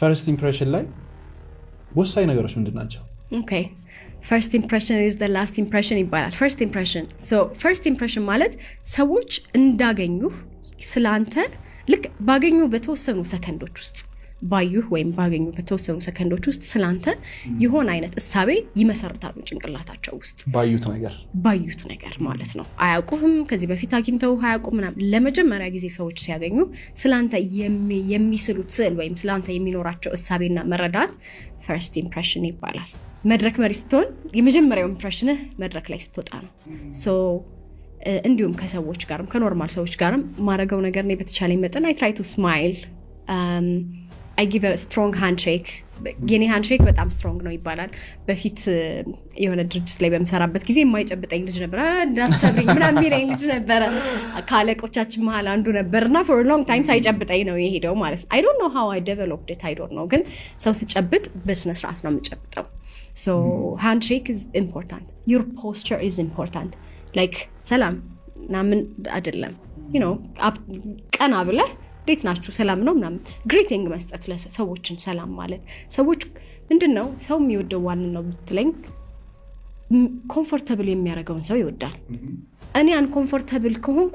first impression ላይ ወሳኝ ነገሮች ምንድናቸው? Okay, first impression is the last impression ይባላል። first impression ማለት ሰዎች እንዳገኙ ስላንተ ልክ ባገኙ በተወሰኑ ሰከንዶች ውስጥ ባዩህ ወይም ባገኙ በተወሰኑ ሰከንዶች ውስጥ ስላንተ የሆነ አይነት እሳቤ ይመሰርታሉ ጭንቅላታቸው ውስጥ ባዩት ነገር ማለት ነው። አያውቁህም፣ ከዚህ በፊት አግኝተው አያውቁም ምናምን። ለመጀመሪያ ጊዜ ሰዎች ሲያገኙ ስላንተ የሚስሉት ስዕል ወይም ስላንተ የሚኖራቸው እሳቤና መረዳት first impression ይባላል። መድረክ መሪ ስትሆን የመጀመሪያው ኢምፕሬሽንህ መድረክ ላይ ስትወጣ ነው። እንዲሁም ከሰዎች ጋርም ከኖርማል ሰዎች ጋርም ማረጋው ነገር ነው። በተቻለኝ መጠን I try to smile, I give a strong handshake. የኔ handshake በጣም strong ነው ይባላል። በፊት የሆነ ድርጅት ላይ በመሰራበት ጊዜ የማይጨብጠኝ ልጅ ነበር። እንዳትሰብኝ ምናምን የሚለኝ ልጅ ነበር። ካለቆቻችን መሃል አንዱ ነበርና for a long time ሳይጨብጠኝ ነው የሄደው ማለት ነው። I don't know how I developed it, I don't know. ግን ሰው ሲጨብጥ በስነ ስርዓት ነው የምጨብጠው። So handshake is important. Your posture is important. Like ሰላም ናምን አይደለም, you know, ቀና ብለህ እንዴት ናችሁ ሰላም ነው ምናምን greeting መስጠት ለሰዎችን ሰላም ማለት ሰዎች ምንድነው ሰው የሚወደው ዋን ነው ብትለኝ comfortable የሚያደርገውን ሰው ይወዳል። እኔ uncomfortable ከሆንኩ